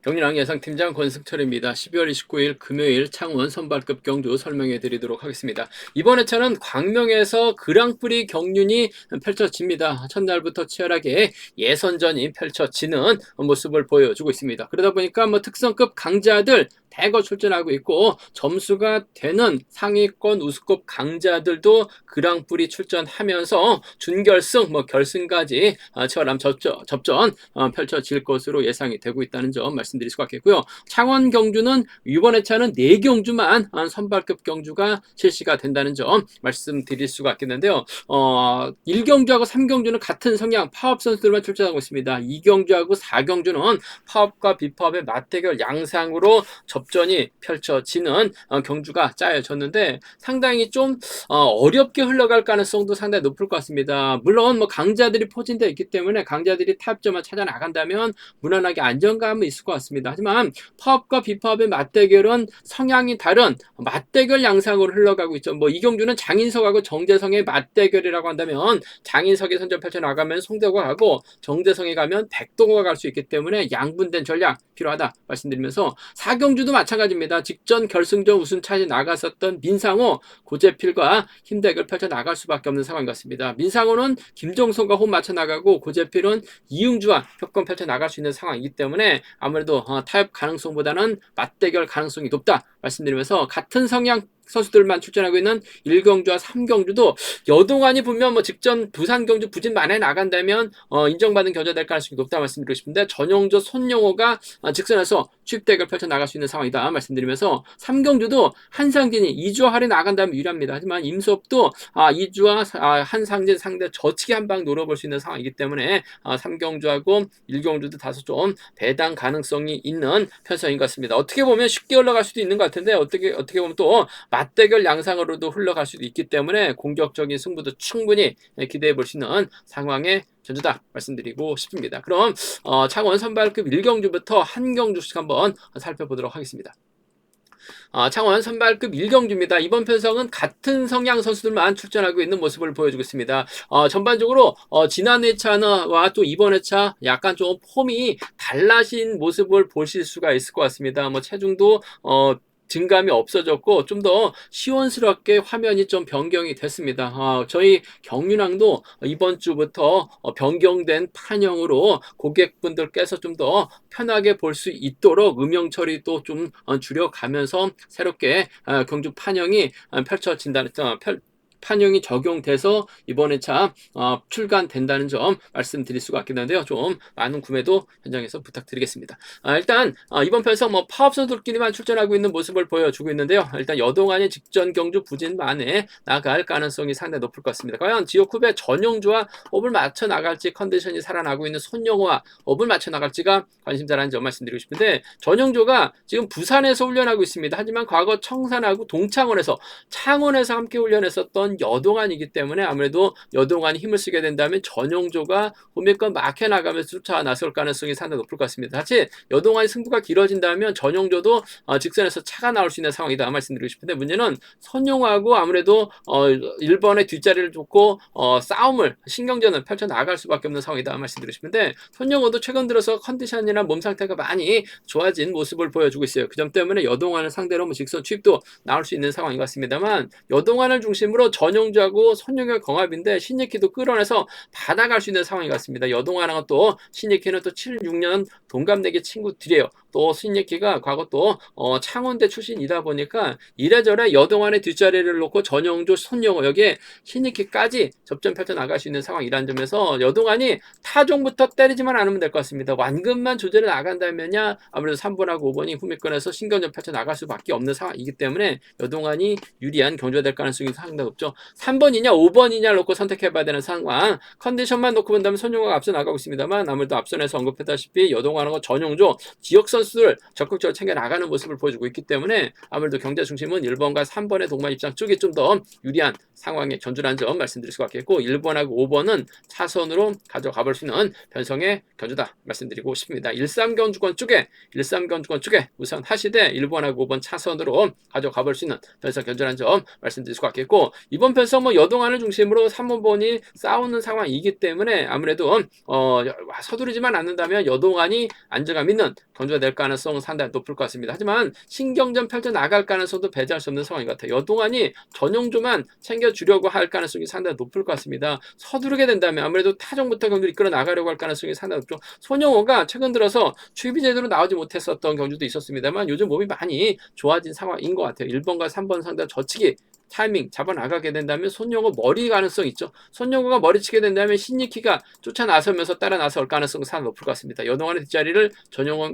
경륜왕 예상팀장 권승철입니다. 12월 29일 금요일 창원 선발급 경주 설명해 드리도록 하겠습니다. 이번 회차는 광명에서 그랑프리 경륜이 펼쳐집니다. 첫날부터 치열하게 예선전이 펼쳐지는 모습을 보여주고 있습니다. 그러다 보니까 특성급 강자들 대거 출전하고 있고 점수가 되는 상위권 우수급 강자들도 그랑프리 출전하면서 준결승 결승까지 치열한 접전 펼쳐질 것으로 예상이 되고 있다는 점 말씀드릴 수가 있겠고요. 창원 경주는 이번 회차는 4경주만 선발급 경주가 실시가 된다는 점 말씀드릴 수가 있겠는데요. 1경주하고 3경주는 같은 성향 파업 선수들만 출전하고 있습니다. 2경주하고 4경주는 파업과 비파업의 맞대결 양상으로 접전이 펼쳐지는 경주가 짜여졌는데 상당히 좀 어렵게 흘러갈 가능성도 상당히 높을 것 같습니다. 물론 강자들이 포진되어 있기 때문에 강자들이 타협점을 찾아 나간다면 무난하게 안정감은 있을 것 같습니다. 하지만 파업과 비파업의 맞대결은 성향이 다른 맞대결 양상으로 흘러가고 있죠. 이 경주는 장인석하고 정재성의 맞대결이라고 한다면 장인석이 선전 펼쳐나가면 송대호가 가고 정재성이 가면 백동호가 갈 수 있기 때문에 양분된 전략 필요하다 말씀드리면서 4경주도 마찬가지입니다. 직전 결승전 우승차에 나갔었던 민상호, 고재필과 힘대결 펼쳐나갈 수밖에 없는 상황인 것 같습니다. 민상호는 김종성과 호흡 맞춰 나가고 고재필은 이응주와 협권 펼쳐 나갈 수 있는 상황이기 때문에 아무래도 타협 가능성보다는 맞대결 가능성이 높다 말씀드리면서 같은 성향 선수들만 출전하고 있는 1경주와 3경주도 여동안이 분명 직전 부산 경주 부진 만에 나간다면 인정받은 견제가 될 가능성이 높다 말씀드리고 싶은데 전용조 손용호가 직선에서 취입대결 펼쳐 나갈 수 있는 상황이다 말씀드리면서 3경주도 한상진이 2주와 할이 나간다면 유리합니다. 하지만 임수업도 2주와 한상진 상대 저치기 한 방 노려볼 수 있는 상황이기 때문에 3경주하고 1경주도 다소 좀 배당 가능성이 있는 편성인 것 같습니다. 어떻게 보면 쉽게 올라갈 수도 있는 것 같은데 어떻게 보면 또 맞대결 양상으로도 흘러갈 수도 있기 때문에 공격적인 승부도 충분히 기대해 볼 수 있는 상황의 전주다 말씀드리고 싶습니다. 그럼 창원 선발급 1경주부터 한 경주씩 한번 살펴보도록 하겠습니다. 창원 선발급 1경주입니다. 이번 편성은 같은 성향 선수들만 출전하고 있는 모습을 보여주고 있습니다. 전반적으로 지난 회차와 또 이번 회차 약간 좀 폼이 달라진 모습을 보실 수가 있을 것 같습니다. 체중도 증감이 없어졌고 좀 더 시원스럽게 화면이 좀 변경이 됐습니다. 저희 경륜왕도 이번 주부터 변경된 판형으로 고객분들께서 좀 더 편하게 볼 수 있도록 음영 처리도 좀 줄여가면서 새롭게 경주 판형이 펼쳐진다는 판형이 적용돼서 이번 회차 출간된다는 점 말씀드릴 수가 있겠는데요. 좀 많은 구매도 현장에서 부탁드리겠습니다. 일단 이번 편성 파업 선수들끼리만 출전하고 있는 모습을 보여주고 있는데요. 일단 여동안이 직전 경주 부진 만에 나갈 가능성이 상당히 높을 것 같습니다. 과연 지역 후배 전용주와 업을 맞춰 나갈지 컨디션이 살아나고 있는 손영호와 업을 맞춰 나갈지가 관심사라는 점 말씀드리고 싶은데 전용조가 지금 부산에서 훈련하고 있습니다. 하지만 과거 청산하고 동창원에서 창원에서 함께 훈련했었던 여동안이기 때문에 아무래도 여동안이 힘을 쓰게 된다면 전용조가 후미권 막혀 나가면서 쫓아 나설 가능성이 상당히 높을 것 같습니다. 사실 여동안이 승부가 길어진다면 전용조도 직선에서 차가 나올 수 있는 상황이다 말씀드리고 싶은데 문제는 선용하고 아무래도 1번의 뒷자리를 줬고 싸움을 신경전을 펼쳐 나갈 수밖에 없는 상황이다 말씀드리고 싶은데 손영호도 최근 들어서 컨디션이나 몸 상태가 많이 좋아진 모습을 보여주고 있어요. 그 점 때문에 여동안을 상대로 직선 취입도 나올 수 있는 상황인 것 같습니다만 여동안을 중심으로 전용주하고 손용의 경합인데 신예키도 끌어내서 받아갈 수 있는 상황인 것 같습니다. 여동안하고 또 신예키는 또 76년 동갑내기 친구들이에요. 또 신예키가 과거 또 창원대 출신이다 보니까 이래저래 여동안의 뒷자리를 놓고 전용조, 손용호 여기에 신예키까지 접전 펼쳐 나갈 수 있는 상황이라는 점에서 여동안이 타종부터 때리지만 않으면 될 것 같습니다. 완급만 조절해 나간다면야 아무래도 3번하고 5번이 후미권에서 신경전 펼쳐 나갈 수밖에 없는 상황이기 때문에 여동안이 유리한 경주가 될 가능성이 상당히 높죠. 3번이냐 5번이냐 놓고 선택해봐야 되는 상황. 컨디션만 놓고 본다면 손용호가 앞서 나가고 있습니다만 아무래도 앞선에서 언급했다시피 여동안하고 전용조 지역 선수들 적극적으로 챙겨 나가는 모습을 보여주고 있기 때문에 아무래도 경제 중심은 1번과 3번의 동반 입장 쪽이 좀 더 유리한 상황의 전주라는 점 말씀드릴 수가 있겠고 1번하고 5번은 차선으로 가져가 볼 수 있는 변성의 견주다 말씀드리고 싶습니다. 13경주권 쪽에 우선 하시되 1번하고 5번 차선으로 가져가 볼 수 있는 변성 견주라는 점 말씀드릴 수가 있겠고 이번 편성 여동안을 중심으로 3번이 싸우는 상황이기 때문에 아무래도 서두르지만 않는다면 여동안이 안정감 있는 견주가 될 될 가능성은 상당히 높을 것 같습니다. 하지만 신경전 펼쳐나갈 가능성도 배제할 수 없는 상황인 것 같아요. 여동안이 전용조만 챙겨주려고 할 가능성이 상당히 높을 것 같습니다. 서두르게 된다면 아무래도 타종부터 경주를 이끌어 나가려고 할 가능성이 상당히 높죠. 손영호가 최근 들어서 추입이 제대로 나오지 못했었던 경주도 있었습니다만 요즘 몸이 많이 좋아진 상황인 것 같아요. 1번과 3번 상대 저치기 타이밍 잡아 나가게 된다면 손영호 머리 가능성 있죠. 손영호가 머리치게 된다면 신익희가 쫓아 나서면서 따라 나설 가능성이 상당히 높을 것 같습니다. 여동안의 뒷자리를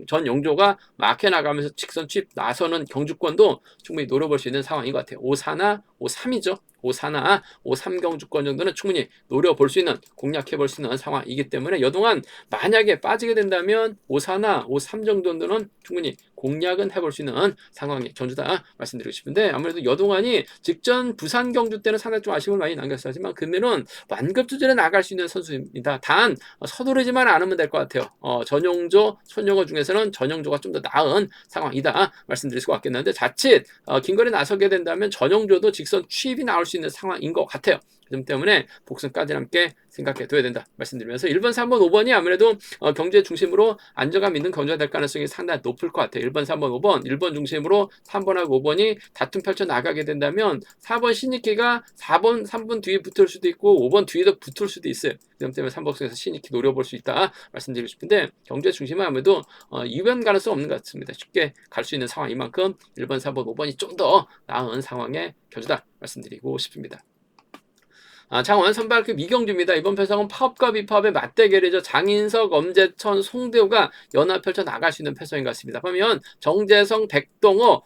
전용조가 막혀 나가면서 직선 취입 나서는 경주권도 충분히 노려볼 수 있는 상황인 것 같아요. 5-4나 5-3이죠. 5-4나 5-3 경주권 정도는 충분히 노려볼 수 있는, 공략해볼 수 있는 상황이기 때문에 여동안 만약에 빠지게 된다면 5-4나 5-3 정도는 충분히 공략은 해볼 수 있는 상황의 경주다 말씀드리고 싶은데, 아무래도 여동안이 직전 부산 경주 때는 상당히 좀 아쉬움을 많이 남겼어요. 하지만 금일은 완급주전에 나갈 수 있는 선수입니다. 단 서두르지만 않으면 될 것 같아요. 전용조, 손영호 중에서는 전용조가 좀 더 나은 상황이다 말씀드릴 수가 있겠는데, 자칫 긴거리 나서게 된다면 전용조도 직선 취입이 나올 수 있는 상황인 것 같아요. 그 점 때문에 복승까지 함께 생각해 둬야 된다 말씀드리면서 1번, 3번, 5번이 아무래도 경제 중심으로 안정감 있는 경주가 될 가능성이 상당히 높을 것 같아요. 1번, 3번, 5번, 1번 중심으로 3번하고 5번이 다툼 펼쳐 나가게 된다면 4번 신익희가 4번, 3번 뒤에 붙을 수도 있고 5번 뒤에도 붙을 수도 있어요. 그 점 때문에 3복승에서 신익희 노려볼 수 있다 말씀드리고 싶은데, 경제 중심은 아무래도 이변 가능성 없는 것 같습니다. 쉽게 갈 수 있는 상황인 만큼 1번, 4번, 5번이 좀 더 나은 상황의 경주다 말씀드리고 싶습니다. 창원 선발급 이경주입니다. 이번 패성은 파업과 비파업의 맞대결이죠. 장인석, 엄재천, 송대호가 연합 펼쳐 나갈 수 있는 패성인 것 같습니다. 그러면 정재성, 백동호,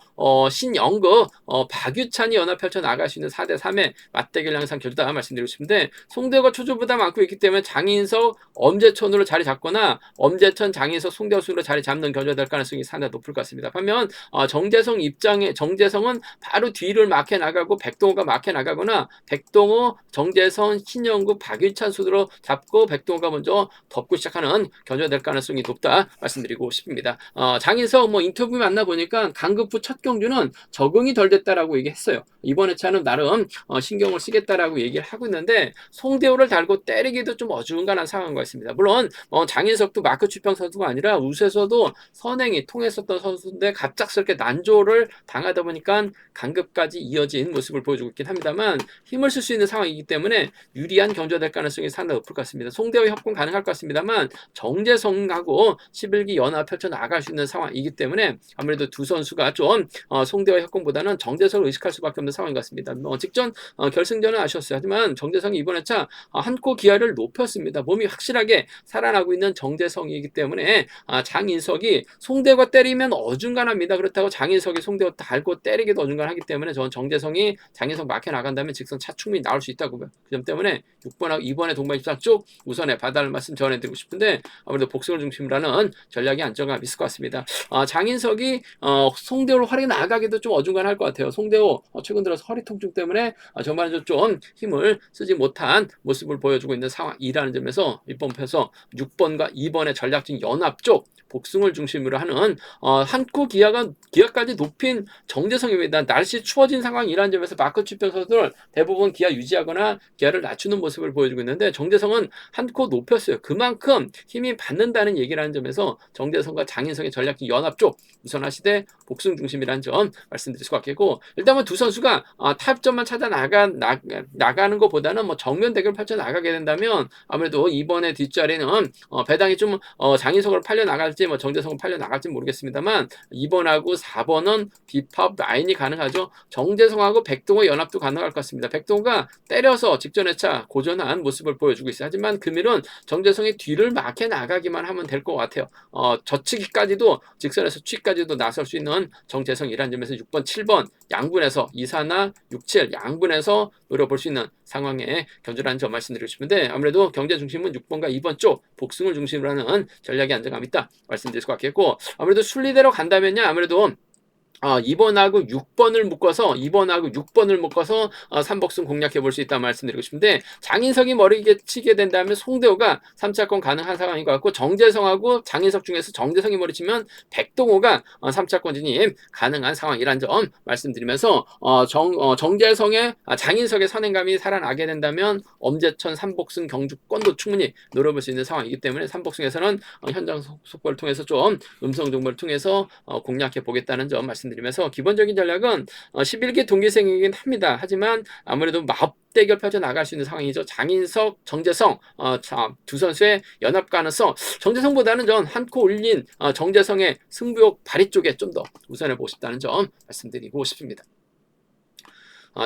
신영구, 박유찬이 연합 펼쳐 나갈 수 있는 4대3의 맞대결 양상 교주다 말씀드리고 싶은데, 송대호가 초조보다 많고 있기 때문에 장인석, 엄재천으로 자리 잡거나 엄재천, 장인석, 송대호 순으로 자리 잡는 교주가 될 가능성이 상당히 높을 것 같습니다. 그러면 정재성은 바로 뒤를 막혀 나가고 백동호가 막혀 나가거나 백동호, 정재선, 신영구, 박유찬 순으로 잡고 백동호가 먼저 덮고 시작하는 견주가 될 가능성이 높다 말씀드리고 싶습니다. 장인석 인터뷰 만나보니까 강급 후 첫 경주는 적응이 덜 됐다라고 얘기했어요. 이번 회차는 나름 신경을 쓰겠다라고 얘기를 하고 있는데, 송대호를 달고 때리기도 좀 어중간한 상황인 것 같습니다. 물론 장인석도 마크 추평 선수가 아니라 우수에서도 선행이 통했었던 선수인데 갑작스럽게 난조를 당하다 보니까 강급까지 이어진 모습을 보여주고 있긴 합니다만, 힘을 쓸 수 있는 상황이기 때문에 유리한 경주가 될 가능성이 상당히 높을 것 같습니다. 송대호 협공 가능할 것 같습니다만 정재성하고 11기 연합 펼쳐 나갈 수 있는 상황이기 때문에 아무래도 두 선수가 좀 송대호 협공보다는 정재성을 의식할 수밖에 없는 상황인 것 같습니다. 직전 결승전은 아쉬웠어요. 하지만 정재성이 이번 회차 한 코 기아를 높였습니다. 몸이 확실하게 살아나고 있는 정재성이기 때문에 장인석이 송대호가 때리면 어중간합니다. 그렇다고 장인석이 송대호 달고 때리기도 어중간하기 때문에 저는 정재성이 장인석 막혀 나간다면 직선 차 충분히 나올 수 있다고 봐요. 그 점 때문에 6번하고 2번의 동반입상 쪽 우선에 받아를 말씀 전해드리고 싶은데, 아무래도 복승을 중심으로 하는 전략이 안정감 있을 것 같습니다. 장인석이 송대호를 활용해 나가기도 좀 어중간할 것 같아요. 송대호 최근 들어서 허리 통증 때문에 전반적으로 좀 힘을 쓰지 못한 모습을 보여주고 있는 상황이라는 점에서 이번 패서 6번과 2번의 전략적 연합 쪽 복승을 중심으로 하는 한코 기아까지 높인 정재성입니다. 날씨 추워진 상황이라는 점에서 마크 추평 선수들 대부분 기아 유지하거나 기아를 낮추는 모습을 보여주고 있는데, 정재성은 한 코 높였어요. 그만큼 힘이 받는다는 얘기라는 점에서 정재성과 장인성의 전략적 연합 쪽 우선하시되 복승 중심이라는 점 말씀드릴 수가 있겠고, 일단은 두 선수가 타협점만 찾아 나가는 것보다는 정면 대결 펼쳐 나가게 된다면 아무래도 이번에 뒷자리는 배당이 좀 장인성으로 팔려 나갈지 정재성으로 팔려 나갈지 모르겠습니다만 2번하고 4번은 비팝 라인이 가능하죠. 정재성하고 백동호 연합도 가능할 것 같습니다. 백동호가 때려서 직전 회차 고전한 모습을 보여주고 있어요. 하지만 금일은 정재성이 뒤를 막혀 나가기만 하면 될 것 같아요. 저치기까지도 직선에서 취까지도 나설 수 있는 정재성이라는 점에서 6번, 7번 양분에서 2-4나 6-7 양분에서 노려볼 수 있는 상황에 견주라는 점 말씀드리고 싶은데, 아무래도 경제 중심은 6번과 2번 쪽 복승을 중심으로 하는 전략이 안정감 있다 말씀드릴 수가 있겠고, 아무래도 순리대로 간다면요 아무래도 2번하고 6번을 묶어서 2번하고 6번을 묶어서 3복승 공략해 볼 수 있다는 말씀드리고 싶은데, 장인석이 머리게 치게 된다면 송대호가 3차권 가능한 상황인 것 같고, 정재성하고 장인석 중에서 정재성이 머리 치면 백동호가 3차권 진입 가능한 상황이란 점 말씀드리면서, 정재성의 장인석의 선행감이 살아나게 된다면 엄재천 3복승 경주권도 충분히 노려볼 수 있는 상황이기 때문에 3복승에서는 현장 속보를 통해서 좀 음성 정보를 통해서 공략해 보겠다는 점 말씀드리면서, 기본적인 전략은 11기 동기생이긴 합니다. 하지만 아무래도 마법 대결 펼쳐 나갈 수 있는 상황이죠. 장인석, 정재성 두 선수의 연합 가능성, 정재성보다는 전 한 코 올린 정재성의 승부욕 발휘 쪽에 좀 더 우선해 보고 싶다는 점 말씀드리고 싶습니다.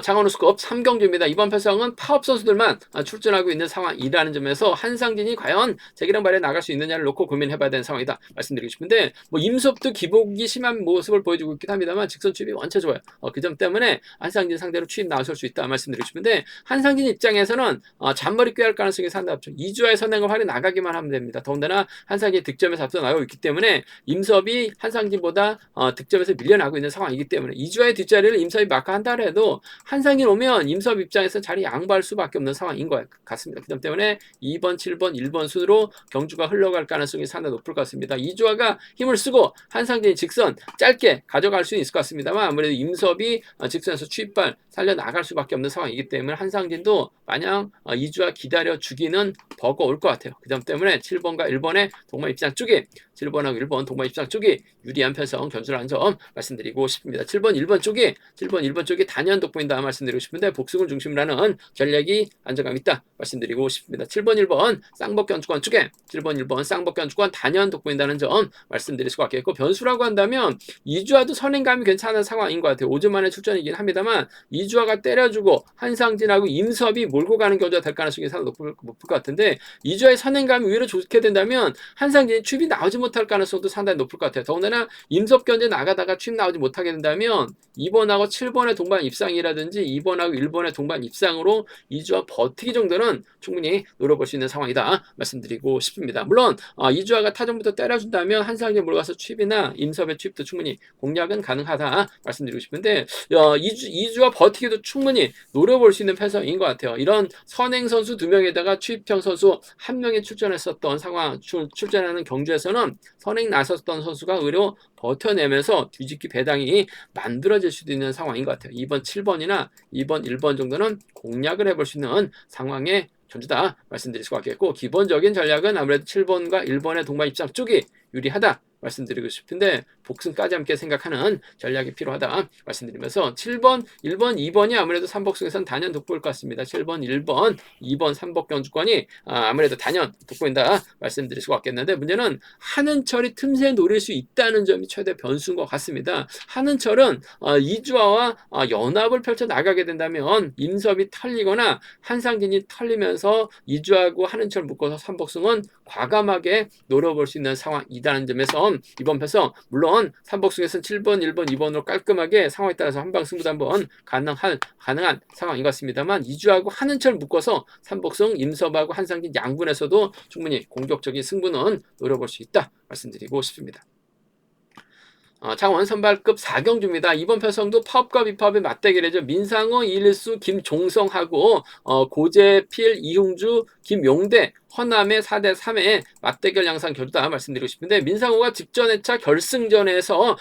창원우스컵 3경주입니다. 이번 편성은 파업 선수들만 출전하고 있는 상황이라는 점에서 한상진이 과연 재기량 발휘에 나갈 수 있느냐를 놓고 고민해봐야 되는 상황이다 말씀드리고 싶은데, 임섭도 기복이 심한 모습을 보여주고 있긴 합니다만 직선 추입이 원체 좋아요. 그 점 때문에 한상진 상대로 추입 나설 수 있다 말씀드리고 싶은데, 한상진 입장에서는 잔머리 꾀할 가능성이 상당히 높죠. 2주와의 선행을 활용 나가기만 하면 됩니다. 더군다나 한상진이 득점에서 앞서 나가고 있기 때문에 임섭이 한상진보다 득점에서 밀려나고 있는 상황이기 때문에 2주와의 뒷자리를 임섭이 마크한다 해도 한상진 오면 임섭 입장에서 자리 양보할 수밖에 없는 상황인 것 같습니다. 그 점 때문에 2번, 7번, 1번 순으로 경주가 흘러갈 가능성이 상당히 높을 것 같습니다. 이주아가 힘을 쓰고 한상진이 직선 짧게 가져갈 수는 있을 것 같습니다만, 아무래도 임섭이 직선에서 추입발 살려나갈 수밖에 없는 상황이기 때문에 한상진도 마냥 이주아 기다려주기는 버거울 것 같아요. 그 점 때문에 7번과 1번의 동반 입장 쪽이 7번하고 1번 동반 입장 쪽이 유리한 편성 견주라는 점 말씀드리고 싶습니다. 7번, 1번 쪽이 단연 돋보인다 말씀드리고 싶은데, 복승을 중심으로 하는 전략이 안정감 있다 말씀드리고 싶습니다. 7번, 1번 쌍복 견주권 쪽에 7번, 1번 쌍복 견주권 단연 돋보인다는 점 말씀드릴 수가 있겠고, 변수라고 한다면 이주아도 선행감이 괜찮은 상황인 것 같아요. 5주 만에 출전이긴 합니다만 이주아가 때려주고 한상진하고 임섭이 몰고 가는 경주가 될 가능성이 상당히 높을 것 같은데, 이주아의 선행감이 오히려 좋게 된다면 한상진이 추입이 나오지 못할 가능성도 상당히 높을 것 같아요. 더군다나 임섭 견제 나가다가 추입 나오지 못하게 된다면 2번하고 7번의 동반 입상이라든지 2번하고 1번의 동반 입상으로 이주아 버티기 정도는 충분히 노려볼 수 있는 상황이다 말씀드리고 싶습니다. 물론 이주아가 타점부터 때려준다면 한상진에 몰아가서 추입이나 임섭의 추입도 충분히 공략은 가능하다 말씀드리고 싶은데, 이주아 버티기도 충분히 노려볼 수 있는 편성인 것 같아요. 이런 선행 선수 2명에다가 추입형 선수 1명이 출전했었던 상황, 출전하는 경주에서는 선행 나섰던 선수가 의외로 버텨내면서 뒤집기 배당이 만들어질 수도 있는 상황인 것 같아요. 2번, 7번이나 2번, 1번 정도는 공략을 해볼 수 있는 상황의 견주다 말씀드릴 수가 있겠고, 기본적인 전략은 아무래도 7번과 1번의 동반 입장 쪽이 유리하다 말씀드리고 싶은데, 복승까지 함께 생각하는 전략이 필요하다 말씀드리면서 7번, 1번, 2번이 아무래도 3복승에서는 단연 돋보일 것 같습니다. 7번, 1번, 2번 3복 경주권이 아무래도 단연 돋보인다 말씀드릴 수가 있겠는데, 문제는 한은철이 틈새 노릴 수 있다는 점이 최대 변수인 것 같습니다. 한은철은 이주아와 연합을 펼쳐 나가게 된다면 임섭이 털리거나 한상진이 털리면서 이주아하고 한은철 묶어서 3복승은 과감하게 노려볼 수 있는 상황이라는 점에서 이번 편성, 물론 3복승에서는 7번, 1번, 2번으로 깔끔하게 상황에 따라서 한방 승부도 한번 가능한 상황인 것 같습니다만, 이주하고 한은철 묶어서 3복승 임섭하고 한상진 양분에서도 충분히 공격적인 승부는 노려볼 수 있다 말씀드리고 싶습니다. 창원 선발급 4경주입니다. 이번 편성도 파업과 비파업의 맞대결이죠. 민상호, 이일수, 김종성하고 고재필, 이흉주, 김용대, 허남의 4대3의 맞대결 양상 결주다 말씀드리고 싶은데, 민상호가 직전 회차 결승전에서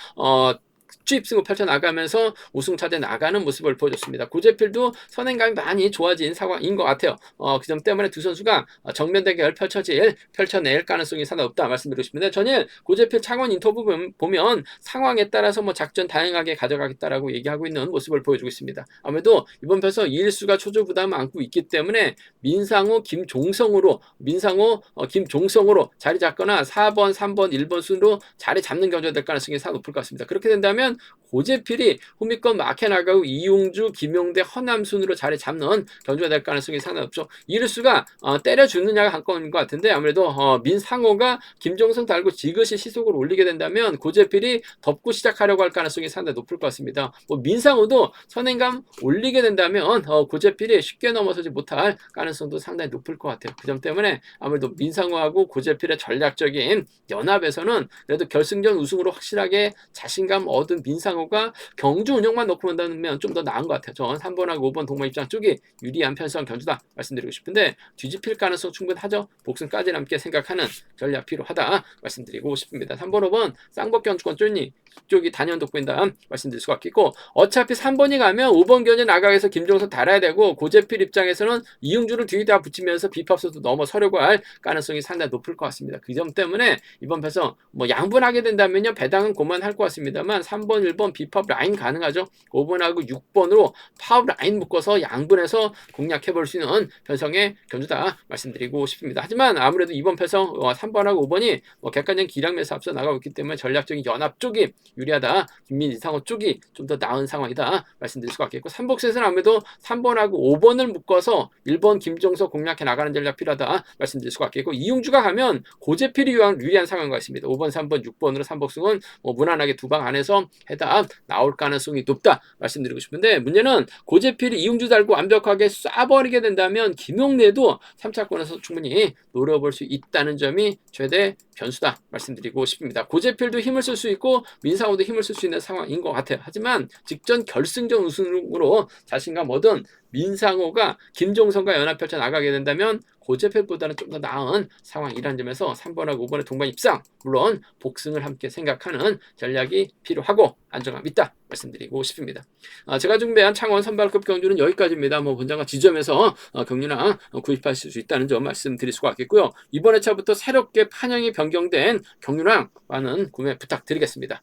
추입승을 펼쳐나가면서 우승차대 나가는 모습을 보여줬습니다. 고재필도 선행감이 많이 좋아진 상황인 것 같아요. 그 점 때문에 두 선수가 정면 대결 펼쳐낼 가능성이 상당히 없다 말씀드리고 싶은데, 저는 고재필 창원 인터뷰 보면 상황에 따라서 작전 다양하게 가져가겠다라고 얘기하고 있는 모습을 보여주고 있습니다. 아무래도 이번 편에서 이일수가 초조 부담을 안고 있기 때문에 민상호, 김종성으로 자리 잡거나 4번, 3번, 1번 순으로 자리 잡는 경주가 될 가능성이 상당히 높을 것 같습니다. 그렇게 된다면 고재필이 후미권 마케 나가고 이용주, 김용대, 허남 순으로 자리 잡는 경주가 될 가능성이 상당히 높죠. 이일수가 때려주느냐가 관건인 것 같은데, 아무래도 민상호가 김종성 달고 지그시 시속을 올리게 된다면 고재필이 덮고 시작하려고 할 가능성이 상당히 높을 것 같습니다. 민상호도 선행감 올리게 된다면 고재필이 쉽게 넘어서지 못할 가능성도 상당히 높을 것 같아요. 그 점 때문에 아무래도 민상호하고 고재필의 전략적인 연합에서는 그래도 결승전 우승으로 확실하게 자신감 얻은 민상호가 경주 운영만 놓고 본다면 좀 더 나은 것 같아요. 전 3번하고 5번 동반 입장 쪽이 유리한 편성 견주다 말씀드리고 싶은데 뒤집힐 가능성 충분하죠. 복승까지 남게 생각하는 전략 필요하다 말씀드리고 싶습니다. 3번, 5번 쌍복 견주권 쪽이 단연독 보인다 말씀드릴 수가 있겠고, 어차피 3번이 가면 5번 견이 나가서 김종석 달아야 되고 고재필 입장에서는 이응주를 뒤에다 붙이면서 비팝서도 넘어서려고 할 가능성이 상당히 높을 것 같습니다. 그 점 때문에 이번 배서 뭐 양분하게 된다면요 배당은 고만할 것 같습니다만 3번, 1번 비팝 라인 가능하죠. 5번하고 6번으로 파업 라인 묶어서 양분해서 공략해볼 수 있는 편성의 견주다 말씀드리고 싶습니다. 하지만 아무래도 이번 편성 3번하고 5번이 객관적인 기량면에서 앞서 나가고 있기 때문에 전략적인 연합 쪽이 유리하다. 김민 이상호 쪽이 좀 더 나은 상황이다 말씀드릴 수가 있겠고, 삼복수에서는 아무래도 3번하고 5번을 묶어서 1번 김종석 공략해 나가는 전략 필요하다 말씀드릴 수가 있겠고, 이용주가 가면 고재필이 유리한 상황과 있습니다. 5번, 3번, 6번으로 삼복승은 무난하게 두 방 안에서 해답 나올 가능성이 높다 말씀드리고 싶은데, 문제는 고재필이 이용주 달고 완벽하게 쏴버리게 된다면 김용래도 3차권에서 충분히 노려볼 수 있다는 점이 최대 변수다 말씀드리고 싶습니다. 고재필도 힘을 쓸 수 있고 민상호도 힘을 쓸 수 있는 상황인 것 같아요. 하지만 직전 결승전 우승으로 자신감 얻은 민상호가 김종선과 연합 펼쳐 나가게 된다면 고재필보다는 좀 더 나은 상황이라는 점에서 3번하고 5번의 동반 입상, 물론 복승을 함께 생각하는 전략이 필요하고 안정감 있다 말씀드리고 싶습니다. 제가 준비한 창원 선발급 경주는 여기까지입니다. 본장과 지점에서 경륜랑 구입하실 수 있다는 점 말씀드릴 수가 있겠고요. 이번 회차부터 새롭게 판형이 변경된 경륜랑 많은 구매 부탁드리겠습니다.